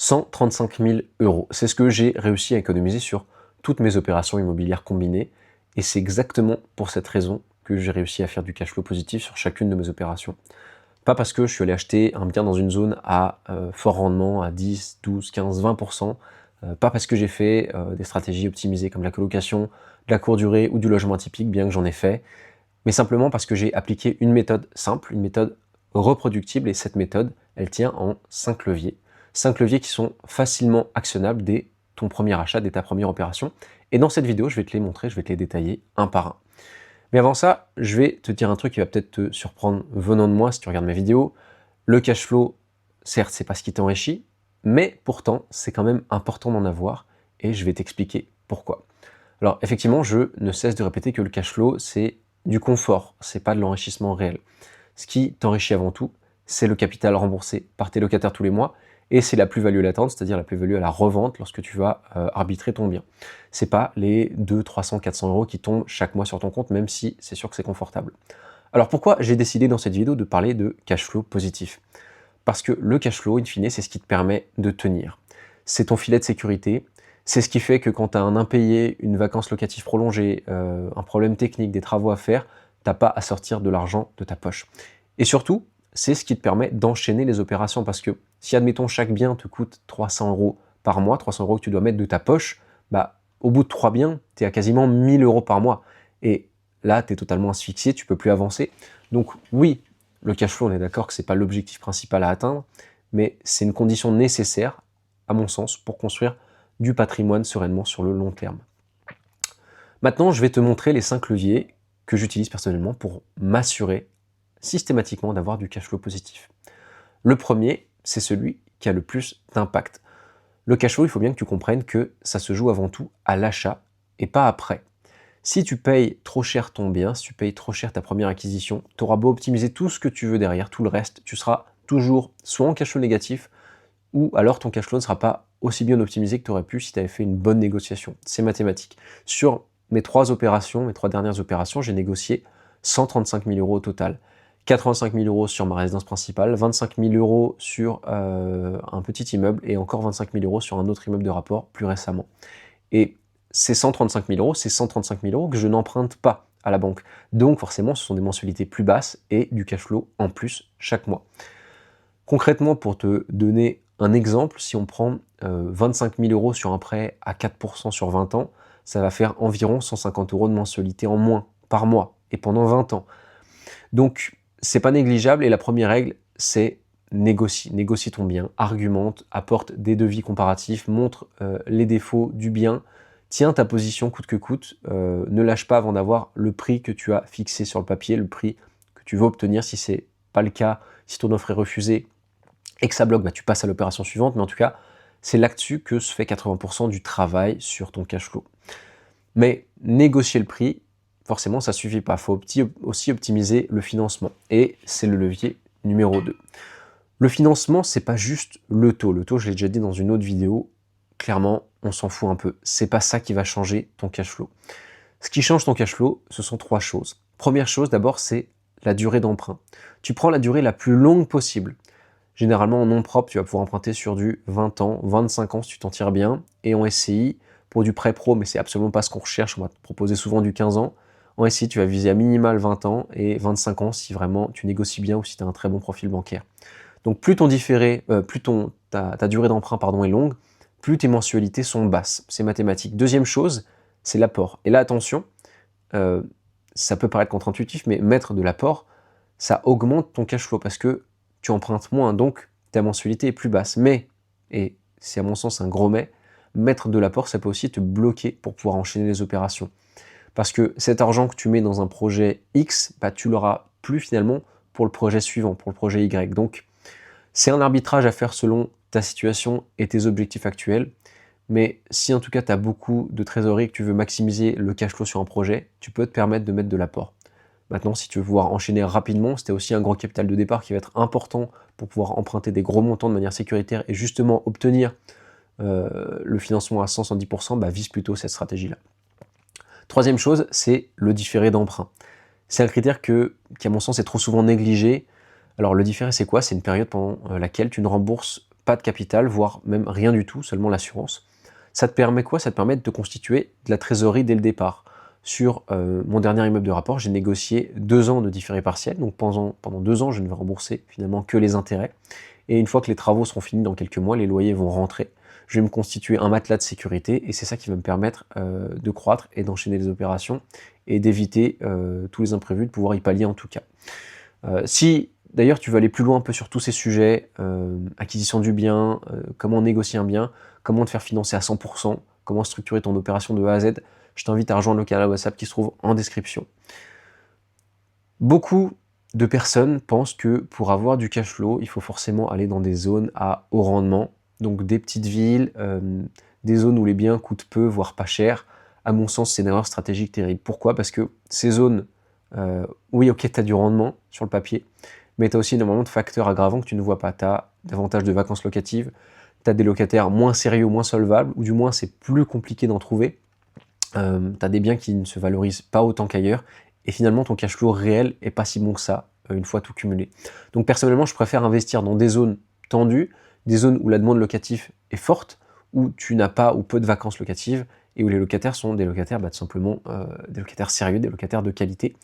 135 000 €. C'est ce que j'ai réussi à économiser sur toutes mes opérations immobilières combinées. Et c'est exactement pour cette raison que j'ai réussi à faire du cash flow positif sur chacune de mes opérations. Pas parce que je suis allé acheter un bien dans une zone à fort rendement, à 10, 12, 15, 20%. Pas parce que j'ai fait des stratégies optimisées comme la colocation, de la courte durée ou du logement atypique, bien que j'en ai fait. Mais simplement parce que j'ai appliqué une méthode simple, une méthode reproductible. Et cette méthode, elle tient en 5 leviers. 5 leviers qui sont facilement actionnables dès ton premier achat, dès ta première opération. Et dans cette vidéo, je vais te les montrer, je vais te les détailler un par un. Mais avant ça, je vais te dire un truc qui va peut-être te surprendre venant de moi si tu regardes mes vidéos. Le cash flow, certes, c'est pas ce qui t'enrichit, mais pourtant, c'est quand même important d'en avoir et je vais t'expliquer pourquoi. Alors, effectivement, je ne cesse de répéter que le cash flow, c'est du confort, c'est pas de l'enrichissement réel. Ce qui t'enrichit avant tout, c'est le capital remboursé par tes locataires tous les mois et c'est la plus-value latente, c'est-à-dire la plus-value à la revente lorsque tu vas arbitrer ton bien. C'est pas les 200, 300, 400 € qui tombent chaque mois sur ton compte, même si c'est sûr que c'est confortable. Alors pourquoi j'ai décidé dans cette vidéo de parler de cash flow positif? Parce que le cash flow, in fine, c'est ce qui te permet de tenir. C'est ton filet de sécurité, c'est ce qui fait que quand tu as un impayé, une vacance locative prolongée, un problème technique, des travaux à faire, tu n'as pas à sortir de l'argent de ta poche. Et surtout, c'est ce qui te permet d'enchaîner les opérations parce que si, admettons, chaque bien te coûte 300 € par mois, 300 € que tu dois mettre de ta poche, bah, au bout de 3 biens, tu es à quasiment 1000 € par mois. Et là, tu es totalement asphyxié, tu peux plus avancer. Donc oui, le cash flow, on est d'accord que ce n'est pas l'objectif principal à atteindre, mais c'est une condition nécessaire, à mon sens, pour construire du patrimoine sereinement sur le long terme. Maintenant, je vais te montrer les 5 leviers que j'utilise personnellement pour m'assurer systématiquement d'avoir du cash flow positif. Le premier, c'est celui qui a le plus d'impact. Le cash flow, il faut bien que tu comprennes que ça se joue avant tout à l'achat et pas après. Si tu payes trop cher ton bien, si tu payes trop cher ta première acquisition, tu auras beau optimiser tout ce que tu veux derrière, tout le reste, tu seras toujours soit en cash flow négatif, ou alors ton cash flow ne sera pas aussi bien optimisé que tu aurais pu si tu avais fait une bonne négociation. C'est mathématique. Sur mes 3 dernières opérations, j'ai négocié 135 000 € au total. 85 000 € sur ma résidence principale, 25 000 € sur un petit immeuble et encore 25 000 € sur un autre immeuble de rapport plus récemment. Et ces 135 000 €, c'est 135 000 € que je n'emprunte pas à la banque. Donc forcément, ce sont des mensualités plus basses et du cash flow en plus chaque mois. Concrètement, pour te donner un exemple, si on prend 25 000 € sur un prêt à 4% sur 20 ans, ça va faire environ 150 € de mensualité en moins par mois et pendant 20 ans. Donc, c'est pas négligeable et la première règle, c'est négocie. Négocie ton bien, argumente, apporte des devis comparatifs, montre les défauts du bien, tiens ta position coûte que coûte, ne lâche pas avant d'avoir le prix que tu as fixé sur le papier, le prix que tu veux obtenir. Si c'est pas le cas, si ton offre est refusée et que ça bloque, bah, tu passes à l'opération suivante, mais en tout cas, c'est là-dessus que se fait 80% du travail sur ton cash flow. Mais négocier le prix, forcément, ça ne suffit pas. Il faut aussi optimiser le financement. Et c'est le levier numéro 2. Le financement, c'est pas juste le taux. Le taux, je l'ai déjà dit dans une autre vidéo, clairement, on s'en fout un peu. C'est pas ça qui va changer ton cash flow. Ce qui change ton cash flow, ce sont 3 choses. Première chose, d'abord, c'est la durée d'emprunt. Tu prends la durée la plus longue possible. Généralement, en nom propre, tu vas pouvoir emprunter sur du 20 ans, 25 ans si tu t'en tires bien. Et en SCI, pour du prêt pro, mais c'est absolument pas ce qu'on recherche, on va te proposer souvent du 15 ans. En SCI, tu vas viser à minimal 20 ans et 25 ans si vraiment tu négocies bien ou si tu as un très bon profil bancaire. Donc plus ton différé, ta durée d'emprunt est longue, plus tes mensualités sont basses. C'est mathématique. Deuxième chose, c'est l'apport. Et là, attention, ça peut paraître contre-intuitif, mais mettre de l'apport, ça augmente ton cash flow parce que tu empruntes moins, donc ta mensualité est plus basse. Mais, et c'est à mon sens un gros mais, mettre de l'apport, ça peut aussi te bloquer pour pouvoir enchaîner les opérations. Parce que cet argent que tu mets dans un projet X, bah, tu l'auras plus finalement pour le projet suivant, pour le projet Y. Donc, c'est un arbitrage à faire selon ta situation et tes objectifs actuels. Mais si en tout cas tu as beaucoup de trésorerie et que tu veux maximiser le cash flow sur un projet, tu peux te permettre de mettre de l'apport. Maintenant, si tu veux pouvoir enchaîner rapidement, c'était aussi un gros capital de départ qui va être important pour pouvoir emprunter des gros montants de manière sécuritaire et justement obtenir le financement à 110%, bah, vise plutôt cette stratégie-là. Troisième chose, c'est le différé d'emprunt. C'est un critère qui, à mon sens, est trop souvent négligé. Alors, le différé, c'est quoi? C'est une période pendant laquelle tu ne rembourses pas de capital, voire même rien du tout, seulement l'assurance. Ça te permet quoi? Ça te permet de te constituer de la trésorerie dès le départ. Sur mon dernier immeuble de rapport, j'ai négocié 2 ans de différé partiel, donc pendant 2 ans, je ne vais rembourser finalement que les intérêts. Et une fois que les travaux seront finis dans quelques mois, les loyers vont rentrer. Je vais me constituer un matelas de sécurité et c'est ça qui va me permettre de croître et d'enchaîner les opérations et d'éviter tous les imprévus, de pouvoir y pallier en tout cas. Si d'ailleurs tu veux aller plus loin un peu sur tous ces sujets, acquisition du bien, comment négocier un bien, comment te faire financer à 100%, comment structurer ton opération de A à Z, je t'invite à rejoindre le canal WhatsApp qui se trouve en description. Beaucoup de personnes pensent que pour avoir du cash flow, il faut forcément aller dans des zones à haut rendement, donc des petites villes, des zones où les biens coûtent peu, voire pas cher. À mon sens, c'est une erreur stratégique terrible. Pourquoi? Parce que ces zones, oui, ok, tu as du rendement sur le papier, mais tu as aussi énormément de facteurs aggravants que tu ne vois pas. Tu as davantage de vacances locatives, tu as des locataires moins sérieux, moins solvables, ou du moins c'est plus compliqué d'en trouver. Tu as des biens qui ne se valorisent pas autant qu'ailleurs, et finalement ton cash flow réel est pas si bon que ça, une fois tout cumulé. Donc personnellement, je préfère investir dans des zones tendues, des zones où la demande locative est forte, où tu n'as pas ou peu de vacances locatives, et où les locataires sont des locataires tout simplement des locataires sérieux, des locataires de qualité,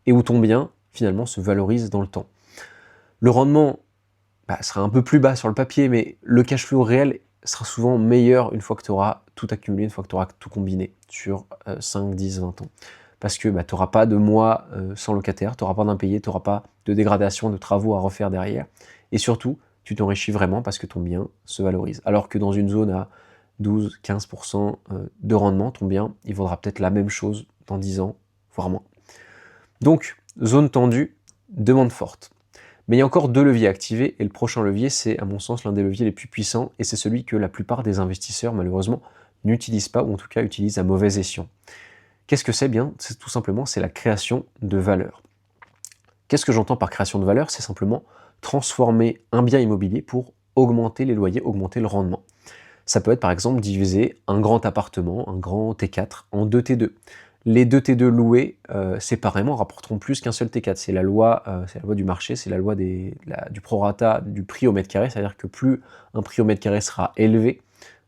et où ton bien finalement se valorise dans le temps. Le rendement sera un peu plus bas sur le papier, mais le cash flow réel sera souvent meilleur une fois que tu auras tout accumulé, une fois que tu auras tout combiné sur 5, 10, 20 ans. Parce que tu n'auras pas de mois sans locataire, tu n'auras pas d'impayé, tu n'auras pas de dégradation, de travaux à refaire derrière. Et surtout, tu t'enrichis vraiment parce que ton bien se valorise. Alors que dans une zone à 12, 15% de rendement, ton bien, il vaudra peut-être la même chose dans 10 ans, voire moins. Donc, zone tendue, demande forte. Mais il y a encore 2 leviers à activer, et le prochain levier, c'est à mon sens l'un des leviers les plus puissants, et c'est celui que la plupart des investisseurs, malheureusement, n'utilisent pas, ou en tout cas utilisent à mauvais escient. Qu'est-ce que c'est? Bien, c'est tout simplement, c'est la création de valeur. Qu'est-ce que j'entends par création de valeur? C'est simplement transformer un bien immobilier pour augmenter les loyers, augmenter le rendement. Ça peut être par exemple diviser un grand appartement, un grand T4, en 2 T2. Les 2 T2 loués séparément rapporteront plus qu'un seul T4. C'est la loi du marché, c'est la loi du prorata du prix au mètre carré, c'est-à-dire que plus un prix au mètre carré sera élevé,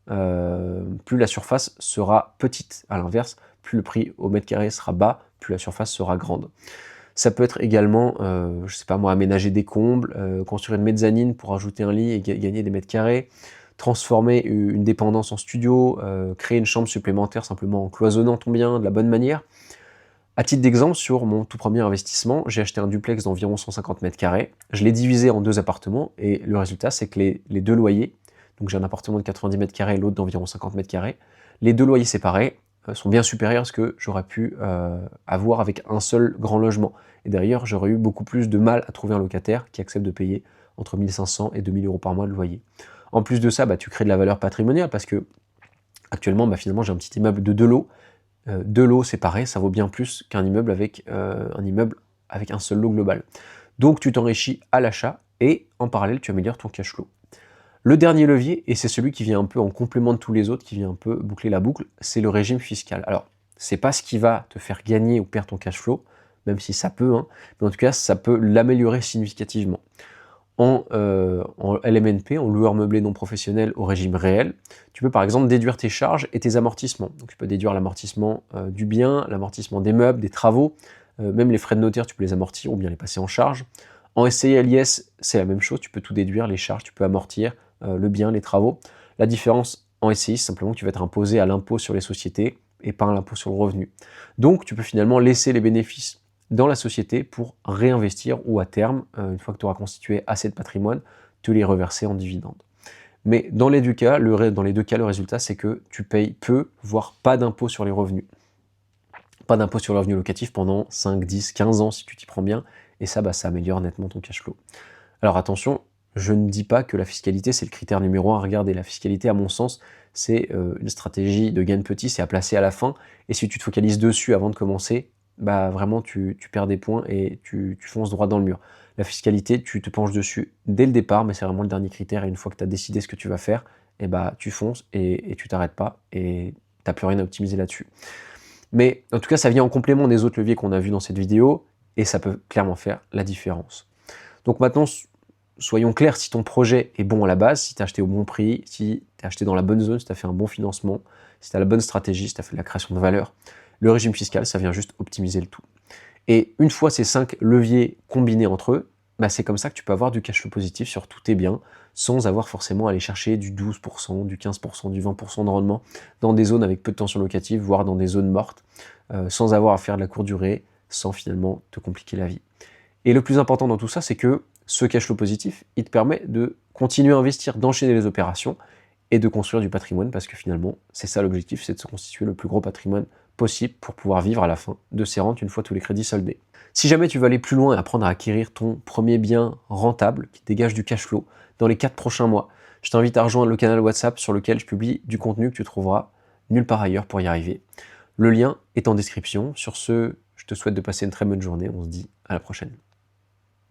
plus la surface sera petite. À l'inverse, plus le prix au mètre carré sera bas, plus la surface sera grande. Ça peut être également, je sais pas moi, aménager des combles, construire une mezzanine pour ajouter un lit et gagner des mètres carrés, transformer une dépendance en studio, créer une chambre supplémentaire simplement en cloisonnant ton bien de la bonne manière. À titre d'exemple, sur mon tout premier investissement, j'ai acheté un duplex d'environ 150 mètres carrés. Je l'ai divisé en 2 appartements et le résultat, c'est que les 2 loyers, donc j'ai un appartement de 90 mètres carrés et l'autre d'environ 50 mètres carrés, les 2 loyers séparés sont bien supérieurs à ce que j'aurais pu avoir avec un seul grand logement. Et d'ailleurs, j'aurais eu beaucoup plus de mal à trouver un locataire qui accepte de payer entre 1500 et 2000 € par mois de loyer. En plus de ça, tu crées de la valeur patrimoniale parce que actuellement, finalement, j'ai un petit immeuble de 2 lots. 2 lots séparés, ça vaut bien plus qu'un immeuble avec un seul lot global. Donc tu t'enrichis à l'achat et en parallèle, tu améliores ton cash flow. Le dernier levier, et c'est celui qui vient un peu en complément de tous les autres, qui vient un peu boucler la boucle, c'est le régime fiscal. Alors, c'est pas ce qui va te faire gagner ou perdre ton cash flow, même si ça peut, mais en tout cas, ça peut l'améliorer significativement. En LMNP, en loueur meublé non professionnel au régime réel, tu peux par exemple déduire tes charges et tes amortissements. Donc tu peux déduire l'amortissement du bien, l'amortissement des meubles, des travaux, même les frais de notaire, tu peux les amortir ou bien les passer en charge. En SCI et LIS, c'est la même chose, tu peux tout déduire, les charges, tu peux amortir le bien, les travaux. La différence en SCI, c'est simplement que tu vas être imposé à l'impôt sur les sociétés et pas à l'impôt sur le revenu. Donc tu peux finalement laisser les bénéfices dans la société pour réinvestir ou à terme, une fois que tu auras constitué assez de patrimoine, te les reverser en dividendes. Mais dans les deux cas, le résultat, c'est que tu payes peu, voire pas d'impôt sur les revenus. Pas d'impôt sur le revenu locatif pendant 5, 10, 15 ans si tu t'y prends bien, et ça améliore nettement ton cash flow. Alors attention, je ne dis pas que la fiscalité c'est le critère numéro 1 à regarder. La fiscalité, à mon sens, c'est une stratégie de gain petit, c'est à placer à la fin, et si tu te focalises dessus avant de commencer, vraiment tu perds des points et tu fonces droit dans le mur. La fiscalité, tu te penches dessus dès le départ, mais c'est vraiment le dernier critère, et une fois que tu as décidé ce que tu vas faire, tu fonces et tu t'arrêtes pas, et tu n'as plus rien à optimiser là-dessus. Mais en tout cas, ça vient en complément des autres leviers qu'on a vus dans cette vidéo, et ça peut clairement faire la différence. Donc maintenant, soyons clairs, si ton projet est bon à la base, si tu as acheté au bon prix, si tu as acheté dans la bonne zone, si tu as fait un bon financement, si tu as la bonne stratégie, si tu as fait de la création de valeur, le régime fiscal, ça vient juste optimiser le tout. Et une fois ces 5 leviers combinés entre eux, bah c'est comme ça que tu peux avoir du cash flow positif sur tous tes biens, sans avoir forcément à aller chercher du 12%, du 15%, du 20% de rendement dans des zones avec peu de tension locative, voire dans des zones mortes, sans avoir à faire de la courte durée, sans finalement te compliquer la vie. Et le plus important dans tout ça, c'est que ce cash flow positif, il te permet de continuer à investir, d'enchaîner les opérations et de construire du patrimoine, parce que finalement, c'est ça l'objectif, c'est de se constituer le plus gros patrimoine possible pour pouvoir vivre à la fin de ces rentes une fois tous les crédits soldés. Si jamais tu veux aller plus loin et apprendre à acquérir ton premier bien rentable qui dégage du cash flow dans les 4 prochains mois, je t'invite à rejoindre le canal WhatsApp sur lequel je publie du contenu que tu trouveras nulle part ailleurs pour y arriver. Le lien est en description. Sur ce, je te souhaite de passer une très bonne journée. On se dit à la prochaine.